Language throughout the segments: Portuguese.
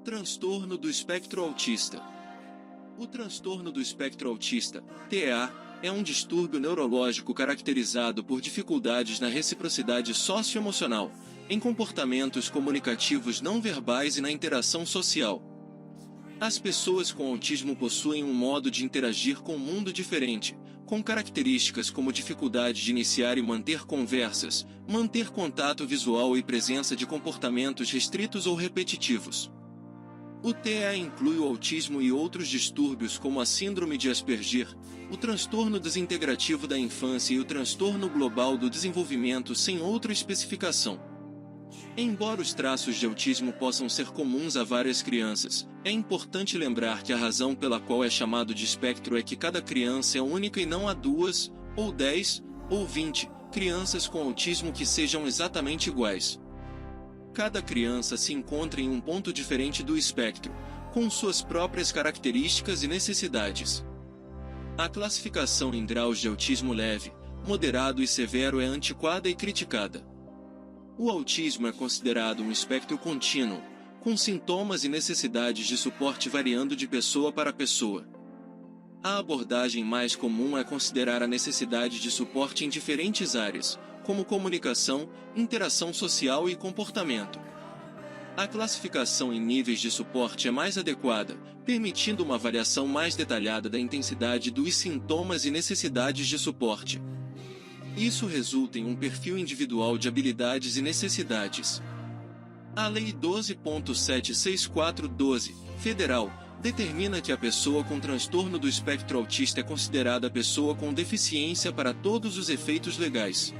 Transtorno do espectro autista. O transtorno do espectro autista, TEA, é um distúrbio neurológico caracterizado por dificuldades na reciprocidade socioemocional, em comportamentos comunicativos não verbais e na interação social. As pessoas com autismo possuem um modo de interagir com o mundo diferente, com características como dificuldade de iniciar e manter conversas, manter contato visual e presença de comportamentos restritos ou repetitivos. O TEA inclui o autismo e outros distúrbios como a síndrome de Asperger, o transtorno desintegrativo da infância e o transtorno global do desenvolvimento sem outra especificação. Embora os traços de autismo possam ser comuns a várias crianças, é importante lembrar que a razão pela qual é chamado de espectro é que cada criança é única e não há 2, ou 10, ou 20 crianças com autismo que sejam exatamente iguais. Cada criança se encontra em um ponto diferente do espectro, com suas próprias características e necessidades. A classificação em graus de autismo leve, moderado e severo é antiquada e criticada. O autismo é considerado um espectro contínuo, com sintomas e necessidades de suporte variando de pessoa para pessoa. A abordagem mais comum é considerar a necessidade de suporte em diferentes áreas, como comunicação, interação social e comportamento. A classificação em níveis de suporte é mais adequada, permitindo uma avaliação mais detalhada da intensidade dos sintomas e necessidades de suporte. Isso resulta em um perfil individual de habilidades e necessidades. A Lei 12.764/12, federal, determina que a pessoa com transtorno do espectro autista é considerada pessoa com deficiência para todos os efeitos legais.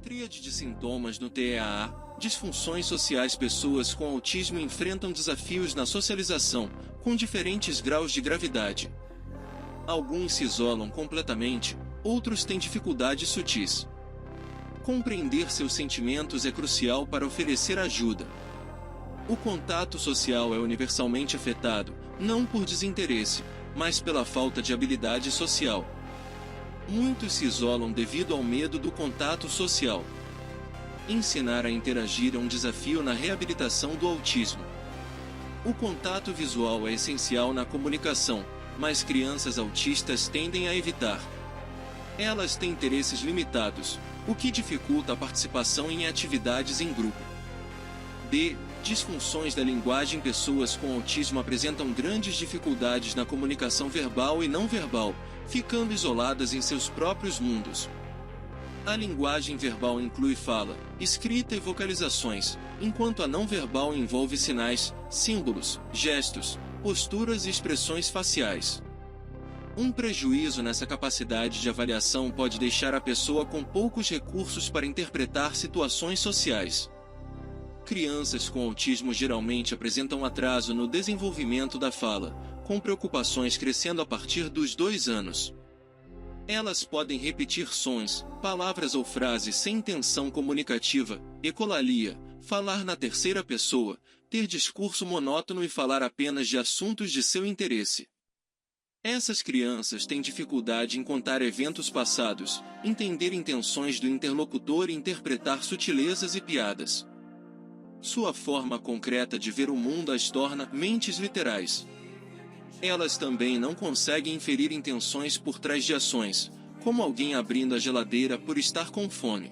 Tríade de sintomas no TEA: disfunções sociais. Pessoas com autismo enfrentam desafios na socialização, com diferentes graus de gravidade. Alguns se isolam completamente, outros têm dificuldades sutis. Compreender seus sentimentos é crucial para oferecer ajuda. O contato social é universalmente afetado, não por desinteresse, mas pela falta de habilidade social. Muitos se isolam devido ao medo do contato social. Ensinar a interagir é um desafio na reabilitação do autismo. O contato visual é essencial na comunicação, mas crianças autistas tendem a evitar. Elas têm interesses limitados, o que dificulta a participação em atividades em grupo. Disfunções da linguagem. Pessoas com autismo apresentam grandes dificuldades na comunicação verbal e não verbal, ficando isoladas em seus próprios mundos. A linguagem verbal inclui fala, escrita e vocalizações, enquanto a não verbal envolve sinais, símbolos, gestos, posturas e expressões faciais. Um prejuízo nessa capacidade de avaliação pode deixar a pessoa com poucos recursos para interpretar situações sociais. Crianças com autismo geralmente apresentam atraso no desenvolvimento da fala, com preocupações crescendo a partir dos 2 anos. Elas podem repetir sons, palavras ou frases sem intenção comunicativa, ecolalia, falar na terceira pessoa, ter discurso monótono e falar apenas de assuntos de seu interesse. Essas crianças têm dificuldade em contar eventos passados, entender intenções do interlocutor e interpretar sutilezas e piadas. Sua forma concreta de ver o mundo as torna mentes literais. Elas também não conseguem inferir intenções por trás de ações, como alguém abrindo a geladeira por estar com fome.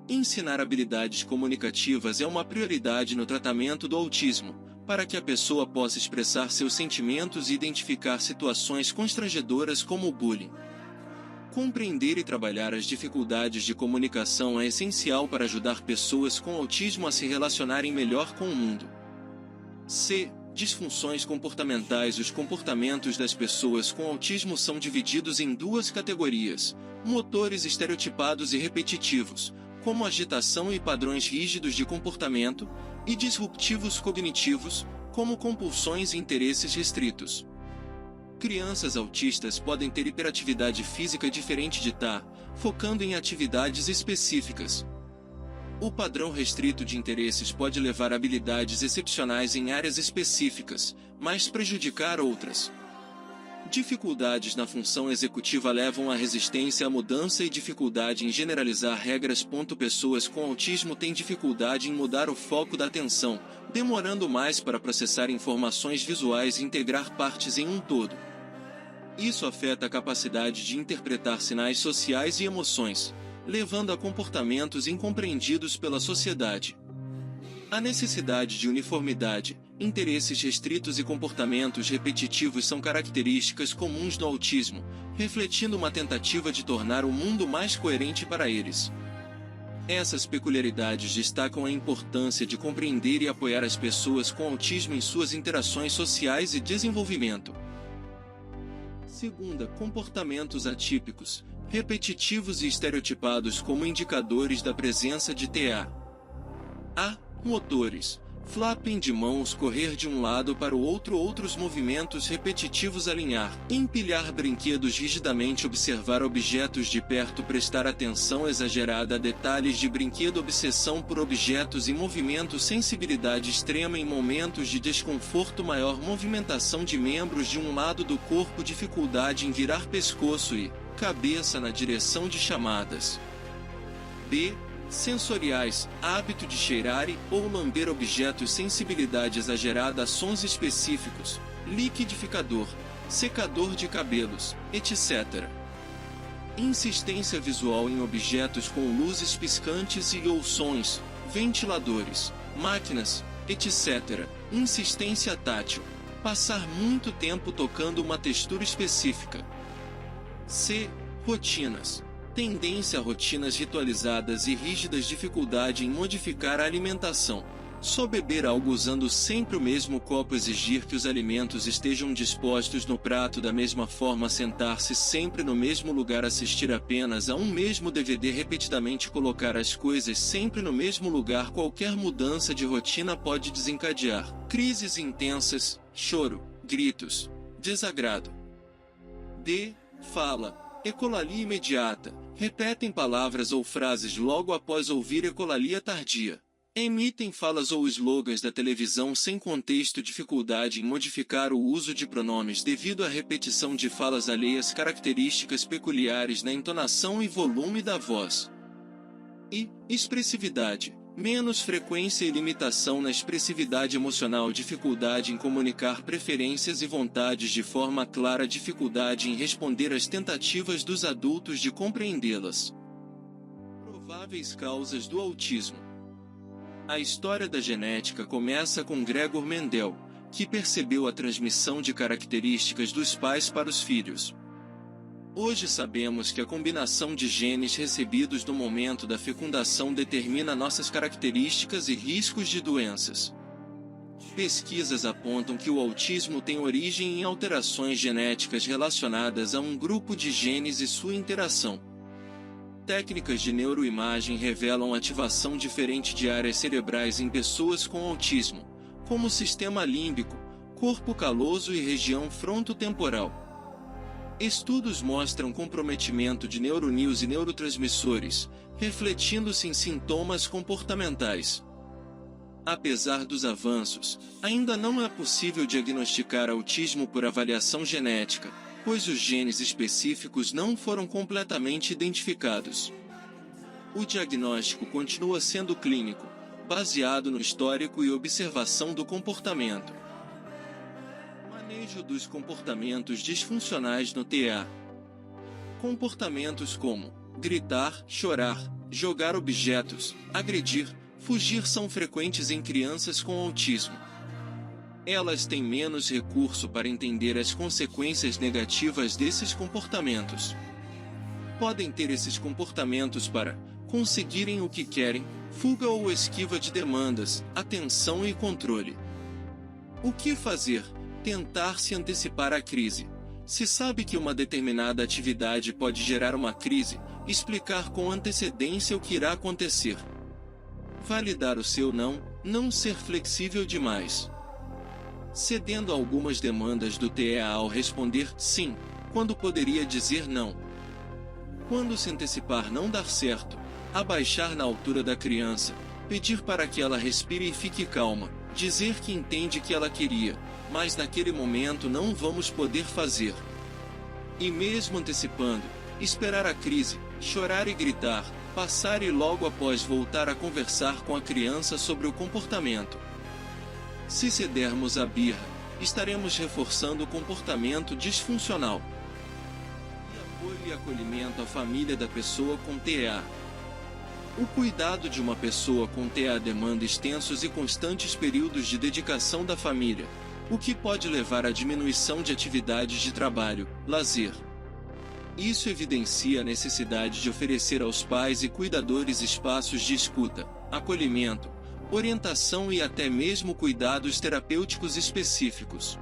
Ensinar habilidades comunicativas é uma prioridade no tratamento do autismo, para que a pessoa possa expressar seus sentimentos e identificar situações constrangedoras como o bullying. Compreender e trabalhar as dificuldades de comunicação é essencial para ajudar pessoas com autismo a se relacionarem melhor com o mundo. Disfunções comportamentais. Os comportamentos das pessoas com autismo são divididos em 2 categorias: motores estereotipados e repetitivos, como agitação e padrões rígidos de comportamento, e disruptivos cognitivos, como compulsões e interesses restritos. Crianças autistas podem ter hiperatividade física diferente de TEA, focando em atividades específicas. O padrão restrito de interesses pode levar a habilidades excepcionais em áreas específicas, mas prejudicar outras. Dificuldades na função executiva levam à resistência à mudança e dificuldade em generalizar regras. Pessoas com autismo têm dificuldade em mudar o foco da atenção, demorando mais para processar informações visuais e integrar partes em um todo. Isso afeta a capacidade de interpretar sinais sociais e emoções, levando a comportamentos incompreendidos pela sociedade. A necessidade de uniformidade, interesses restritos e comportamentos repetitivos são características comuns do autismo, refletindo uma tentativa de tornar o mundo mais coerente para eles. Essas peculiaridades destacam a importância de compreender e apoiar as pessoas com autismo em suas interações sociais e desenvolvimento. Segunda, comportamentos atípicos, repetitivos e estereotipados como indicadores da presença de TEA. A. Motores. Flapping de mãos, correr de um lado para o outro, outros movimentos repetitivos, alinhar, empilhar brinquedos rigidamente, observar objetos de perto, prestar atenção exagerada a detalhes de brinquedo, obsessão por objetos e movimentos, sensibilidade extrema em momentos de desconforto maior, movimentação de membros de um lado do corpo, dificuldade em virar pescoço e cabeça na direção de chamadas. B. Sensoriais, hábito de cheirar ou lamber objetos, sensibilidade exagerada a sons específicos, liquidificador, secador de cabelos, etc. Insistência visual em objetos com luzes piscantes e ou sons, ventiladores, máquinas, etc. Insistência tátil, passar muito tempo tocando uma textura específica. C. Rotinas. Tendência a rotinas ritualizadas e rígidas, dificuldade em modificar a alimentação. Só beber algo usando sempre o mesmo copo, exigir que os alimentos estejam dispostos no prato da mesma forma, sentar-se sempre no mesmo lugar, assistir apenas a um mesmo DVD repetidamente, colocar as coisas sempre no mesmo lugar. Qualquer mudança de rotina pode desencadear crises intensas, choro, gritos, desagrado. D. Fala. Ecolalia imediata. Repetem palavras ou frases logo após ouvir ecolalia tardia. Emitem falas ou slogans da televisão sem contexto, dificuldade em modificar o uso de pronomes devido à repetição de falas alheias, características peculiares na entonação e volume da voz. E expressividade. Menos frequência e limitação na expressividade emocional, dificuldade em comunicar preferências e vontades de forma clara, dificuldade em responder às tentativas dos adultos de compreendê-las. Prováveis causas do autismo. A história da genética começa com Gregor Mendel, que percebeu a transmissão de características dos pais para os filhos. Hoje sabemos que a combinação de genes recebidos no momento da fecundação determina nossas características e riscos de doenças. Pesquisas apontam que o autismo tem origem em alterações genéticas relacionadas a um grupo de genes e sua interação. Técnicas de neuroimagem revelam ativação diferente de áreas cerebrais em pessoas com autismo, como o sistema límbico, corpo caloso e região frontotemporal. Estudos mostram comprometimento de neurônios e neurotransmissores, refletindo-se em sintomas comportamentais. Apesar dos avanços, ainda não é possível diagnosticar autismo por avaliação genética, pois os genes específicos não foram completamente identificados. O diagnóstico continua sendo clínico, baseado no histórico e observação do comportamento. Manejo dos comportamentos disfuncionais no TEA. Comportamentos como gritar, chorar, jogar objetos, agredir, fugir são frequentes em crianças com autismo. Elas têm menos recurso para entender as consequências negativas desses comportamentos. Podem ter esses comportamentos para conseguirem o que querem, fuga ou esquiva de demandas, atenção e controle. O que fazer? Tentar se antecipar à crise. Se sabe que uma determinada atividade pode gerar uma crise, explicar com antecedência o que irá acontecer. Validar o seu não ser flexível demais. Cedendo a algumas demandas do TEA ao responder sim, quando poderia dizer não. Quando se antecipar não dar certo, abaixar na altura da criança, pedir para que ela respire e fique calma, dizer que entende que ela queria, mas naquele momento não vamos poder fazer. E mesmo antecipando, esperar a crise, chorar e gritar, passar e logo após voltar a conversar com a criança sobre o comportamento. Se cedermos à birra, estaremos reforçando o comportamento disfuncional. E apoio e acolhimento à família da pessoa com TEA. O cuidado de uma pessoa com TEA demanda extensos e constantes períodos de dedicação da família, o que pode levar à diminuição de atividades de trabalho, lazer. Isso evidencia a necessidade de oferecer aos pais e cuidadores espaços de escuta, acolhimento, orientação e até mesmo cuidados terapêuticos específicos.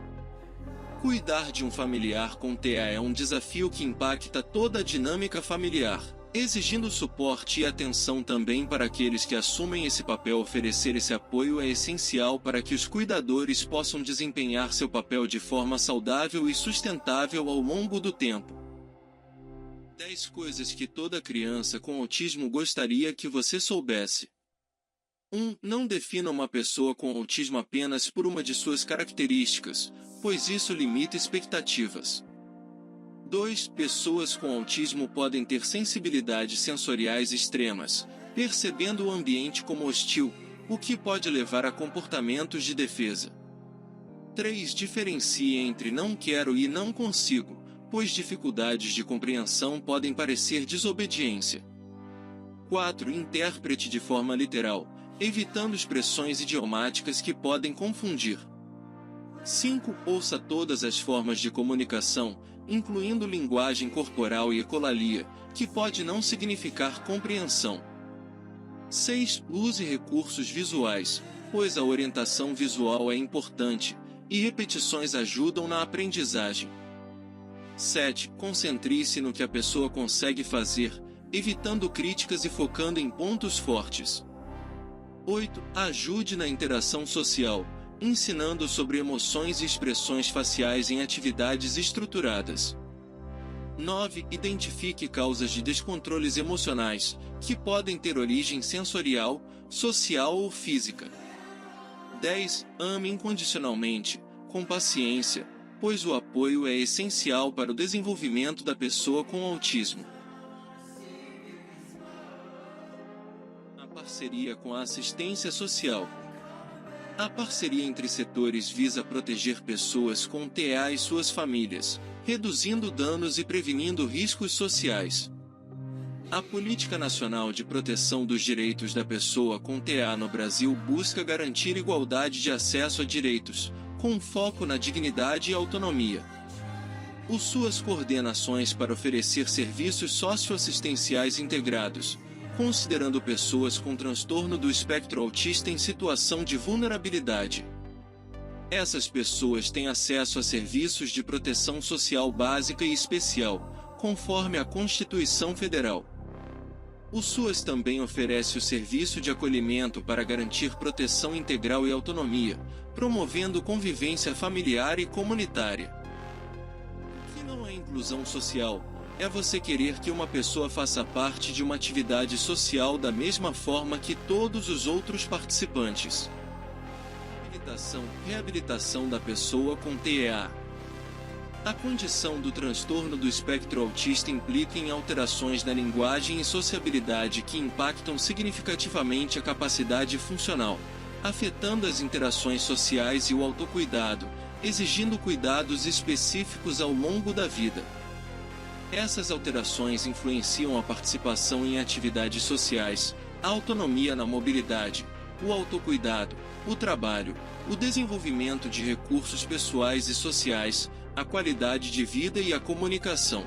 Cuidar de um familiar com TEA é um desafio que impacta toda a dinâmica familiar, exigindo suporte e atenção também para aqueles que assumem esse papel. Oferecer esse apoio é essencial para que os cuidadores possam desempenhar seu papel de forma saudável e sustentável ao longo do tempo. 10 coisas que toda criança com autismo gostaria que você soubesse. 1. Não defina uma pessoa com autismo apenas por uma de suas características, pois isso limita expectativas. 2. Pessoas com autismo podem ter sensibilidades sensoriais extremas, percebendo o ambiente como hostil, o que pode levar a comportamentos de defesa. 3. Diferencie entre não quero e não consigo, pois dificuldades de compreensão podem parecer desobediência. 4. Interprete de forma literal, evitando expressões idiomáticas que podem confundir. 5. Ouça todas as formas de comunicação, incluindo linguagem corporal e ecolalia, que pode não significar compreensão. 6. Use recursos visuais, pois a orientação visual é importante, e repetições ajudam na aprendizagem. 7. Concentre-se no que a pessoa consegue fazer, evitando críticas e focando em pontos fortes. 8. Ajude na interação social, ensinando sobre emoções e expressões faciais em atividades estruturadas. 9. Identifique causas de descontroles emocionais, que podem ter origem sensorial, social ou física. 10. Ame incondicionalmente, com paciência, pois o apoio é essencial para o desenvolvimento da pessoa com autismo. A parceria com a assistência social. A parceria entre setores visa proteger pessoas com TEA e suas famílias, reduzindo danos e prevenindo riscos sociais. A Política Nacional de Proteção dos Direitos da Pessoa com TEA no Brasil busca garantir igualdade de acesso a direitos, com foco na dignidade e autonomia. Suas coordenações para oferecer serviços socioassistenciais integrados, considerando pessoas com transtorno do espectro autista em situação de vulnerabilidade. Essas pessoas têm acesso a serviços de proteção social básica e especial, conforme a Constituição Federal. SUAS também oferece o serviço de acolhimento para garantir proteção integral e autonomia, promovendo convivência familiar e comunitária. O que não é inclusão social? É você querer que uma pessoa faça parte de uma atividade social da mesma forma que todos os outros participantes. Reabilitação da pessoa com TEA. A condição do transtorno do espectro autista implica em alterações na linguagem e sociabilidade que impactam significativamente a capacidade funcional, afetando as interações sociais e o autocuidado, exigindo cuidados específicos ao longo da vida. Essas alterações influenciam a participação em atividades sociais, a autonomia na mobilidade, o autocuidado, o trabalho, o desenvolvimento de recursos pessoais e sociais, a qualidade de vida e a comunicação.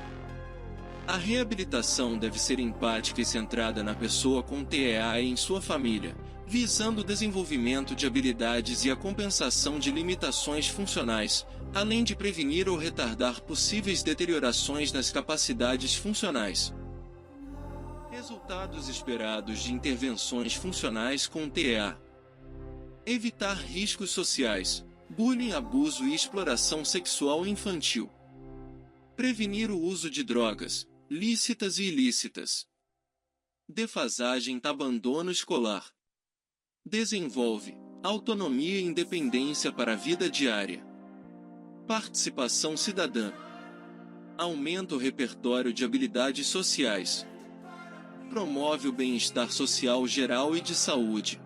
A reabilitação deve ser empática e centrada na pessoa com TEA e em sua família, visando o desenvolvimento de habilidades e a compensação de limitações funcionais, além de prevenir ou retardar possíveis deteriorações nas capacidades funcionais. Resultados esperados de intervenções funcionais com TEA. Evitar riscos sociais, bullying, abuso e exploração sexual infantil. Prevenir o uso de drogas, lícitas e ilícitas. Defasagem, abandono escolar. Desenvolve autonomia e independência para a vida diária. Participação cidadã. Aumenta o repertório de habilidades sociais. Promove o bem-estar social geral e de saúde.